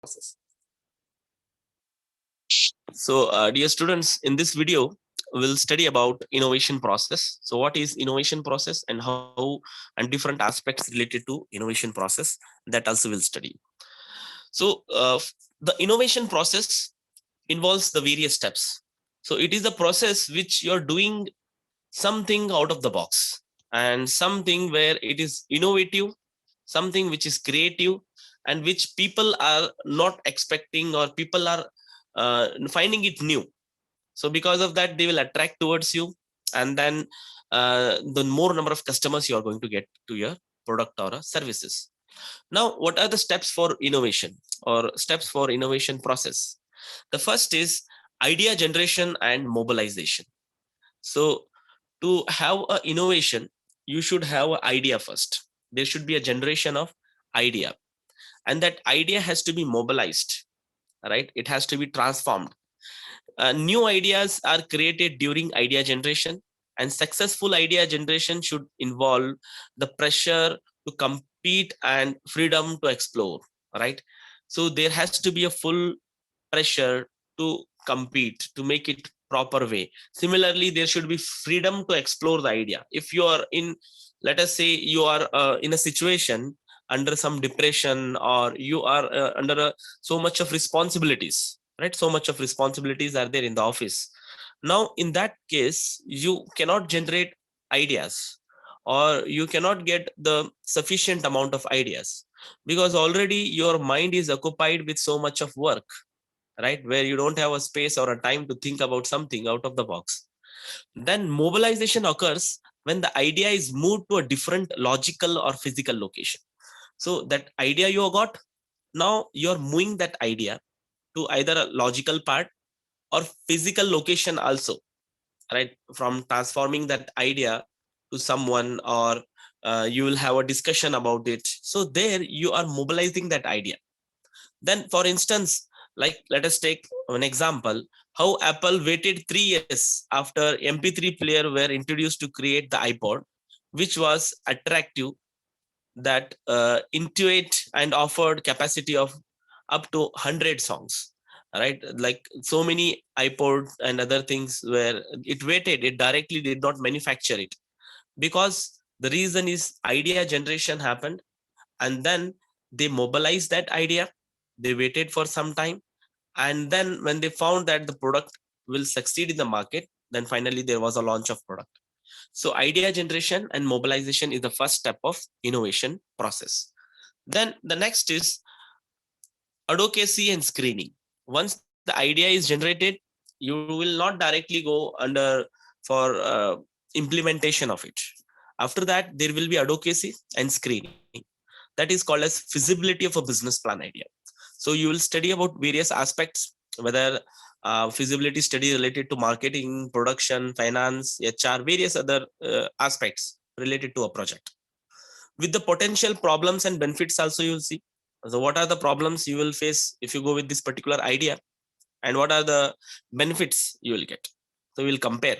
process. So, dear students, in this video, we'll study about innovation process. So, what is innovation process and how and different aspects related to innovation process, that also we'll study. So, the innovation process involves the various steps. So, it is a process which you're doing something out of the box and something where it is innovative, something which is creative, and which people are not expecting, or people are finding it new. So because of that, they will attract towards you, and then the more number of customers you are going to get to your product or services. Now, what are the steps for innovation, or steps for innovation process? The first is idea generation and mobilization. So to have a innovation, you should have an idea first. There should be a generation of idea, and that idea has to be mobilized, right? It has to be transformed. New ideas are created during idea generation, and successful idea generation should involve the pressure to compete and freedom to explore, right? So there has to be a full pressure to compete, to make it proper way. Similarly, there should be freedom to explore the idea. If you are in, let us say you are in a situation under some depression, or you are under so much of responsibilities, right? So much of responsibilities are there in the office. Now in that case, you cannot generate ideas, or you cannot get the sufficient amount of ideas, because already your mind is occupied with so much of work, right? Where you don't have a space or a time to think about something out of the box. Then mobilization occurs when the idea is moved to a different logical or physical location. So that idea you got, now you're moving that idea to either a logical part or physical location also, right? From transforming that idea to someone, or you will have a discussion about it. So there you are mobilizing that idea. Then, for instance, like let us take an example, how Apple waited 3 years after MP3 player were introduced to create the iPod, which was attractive, that intuit and offered capacity of up to 100 songs, right? Like so many iPod and other things where it waited, it directly did not manufacture it, because the reason is idea generation happened, and then they mobilized that idea, they waited for some time, and then when they found that the product will succeed in the market, then finally there was a launch of product. So idea generation and mobilization is the first step of innovation process. Then the next is advocacy and screening. Once the idea is generated, you will not directly go under for implementation of it. After that, there will be advocacy and screening. That is called as feasibility of a business plan idea. So you will study about various aspects, whether feasibility study related to marketing, production, finance, HR, various other aspects related to a project. With the potential problems and benefits also, you will see. So what are the problems you will face if you go with this particular idea, and what are the benefits you will get? So we'll compare.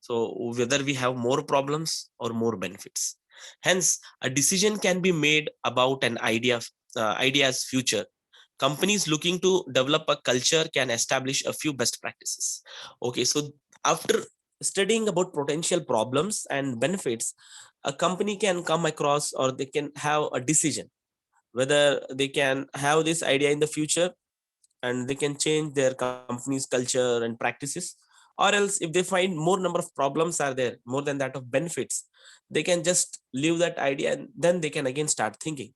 So whether we have more problems or more benefits. Hence, a decision can be made about an idea's future. Companies looking to develop a culture can establish a few best practices. Okay, so after studying about potential problems and benefits, a company can come across, or they can have a decision whether they can have this idea in the future, and they can change their company's culture and practices, or else if they find more number of problems are there more than that of benefits, they can just leave that idea, and then they can again start thinking.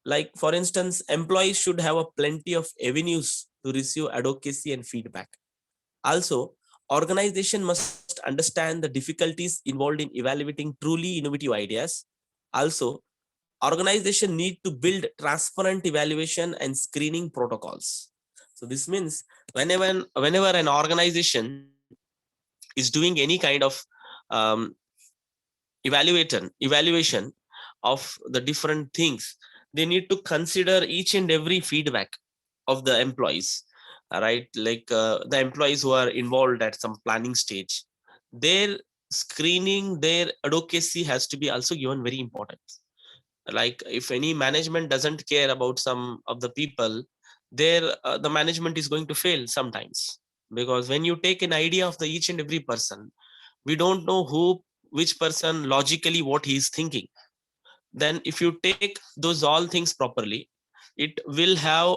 Like for instance, employees should have a plenty of avenues to receive advocacy and feedback. Also, organization must understand the difficulties involved in evaluating truly innovative ideas. Also, organization need to build transparent evaluation and screening protocols. So this means whenever an organization is doing any kind of um, evaluation of the different things, they need to consider each and every feedback of the employees, right? Like the employees who are involved at some planning stage, their screening, their advocacy has to be also given very important. Like if any management doesn't care about some of the people, there the management is going to fail sometimes, because when you take an idea of the each and every person, we don't know which person logically what he is thinking. Then if you take those all things properly, it will have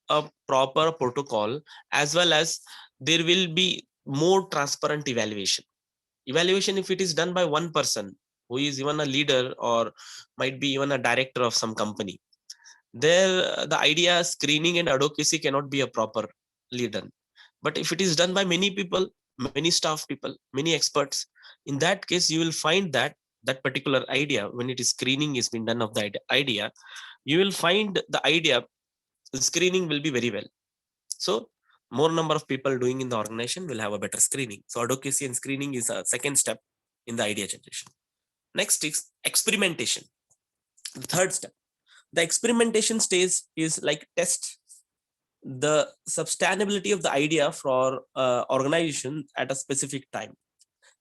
a proper protocol, as well as there will be more transparent evaluation. If it is done by one person who is even a leader or might be even a director of some company, there the idea screening and advocacy cannot be a proper leader. But if it is done by many people, many staff people, many experts, in that case you will find that that particular idea, when it is screening is been done of the idea, you will find the idea, the screening will be very well. So more number of people doing in the organization will have a better screening. So advocacy and screening is a second step in the idea generation. Next is experimentation, the third step. The experimentation stage is like test the sustainability of the idea for organization at a specific time.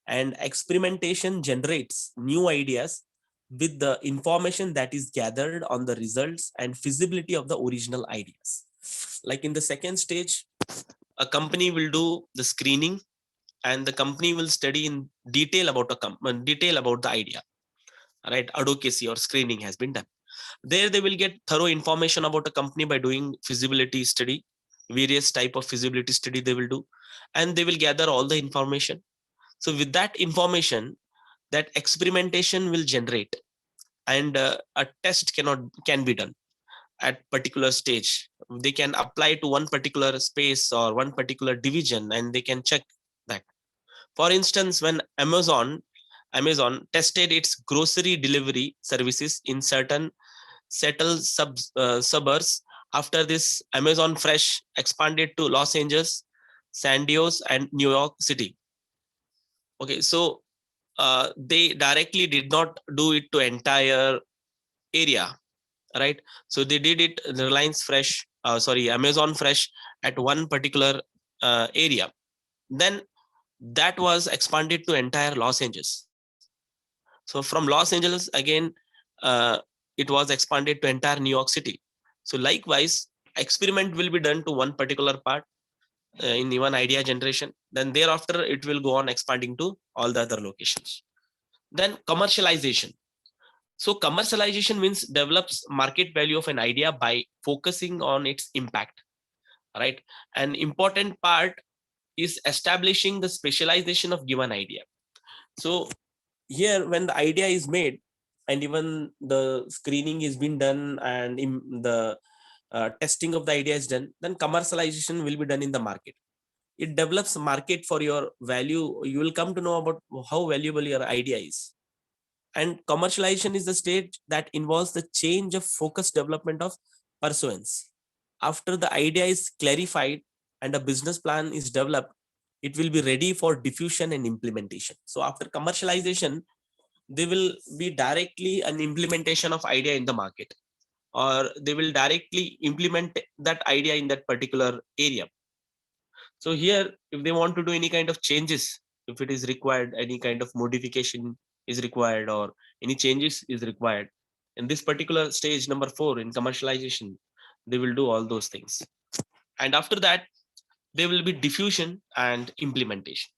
And experimentation generates new ideas with the information that is gathered on the results and feasibility of the original ideas. Like in the second stage, a company will do the screening, and the company will study in detail about detail about the idea. Right, advocacy or screening has been done. There they will get thorough information about a company by doing feasibility study, various type of feasibility study they will do, and they will gather all the information. So with that information, that experimentation will generate, and a test can be done at particular stage. They can apply to one particular space or one particular division, and they can check that. For instance, when Amazon tested its grocery delivery services in certain settled suburbs. After this, Amazon Fresh expanded to Los Angeles, San Diego, and New York City. Okay, so they directly did not do it to entire area, right? So they did it Reliance Fresh, Amazon Fresh at one particular area. Then that was expanded to entire Los Angeles. So from Los Angeles again, uh, it was expanded to entire New York City. So likewise, experiment will be done to one particular part in even idea generation. Then thereafter, it will go on expanding to all the other locations. Then commercialization. So commercialization means develops market value of an idea by focusing on its impact, right? An important part is establishing the specialization of given idea. So here when the idea is made and even the screening is been done and in the testing of the idea is done, then commercialization will be done in the market. It develops market for your value. You will come to know about how valuable your idea is. And commercialization is the stage that involves the change of focus development of pursuance. After the idea is clarified and a business plan is developed, it will be ready for diffusion and implementation. So after commercialization, they will be directly an implementation of idea in the market, or they will directly implement that idea in that particular area. So here, if they want to do any kind of changes, if it is required, any kind of modification is required, or any changes is required in this particular stage number 4 in commercialization, they will do all those things. And after that, there will be diffusion and implementation.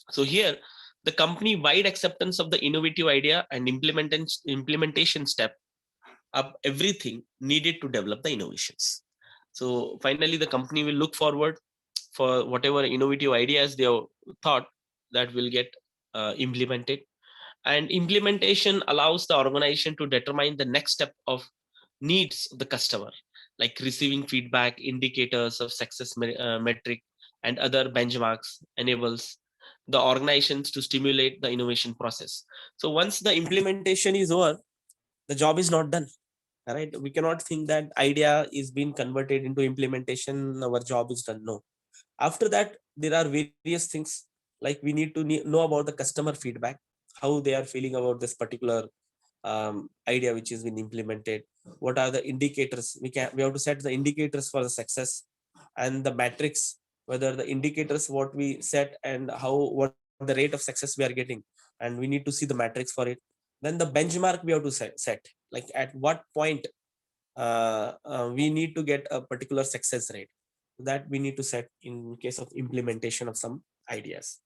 So here, the company wide acceptance of the innovative idea and implementation step up everything needed to develop the innovations. So finally, the company will look forward for whatever innovative ideas they have thought that will get implemented. And implementation allows the organization to determine the next step of needs of the customer, like receiving feedback, indicators of success metric, and other benchmarks enables the organizations to stimulate the innovation process. So once the implementation is over, the job is not done. Right, we cannot think that idea is being converted into implementation, our job is done. No, after that there are various things, like we need to know about the customer feedback, how they are feeling about this particular idea which is been implemented. What are the indicators? We have to set the indicators for the success, and the metrics, whether the indicators what we set and how, what the rate of success we are getting, and we need to see the metrics for it. Then the benchmark we have to set like at what point we need to get a particular success rate that we need to set in case of implementation of some ideas.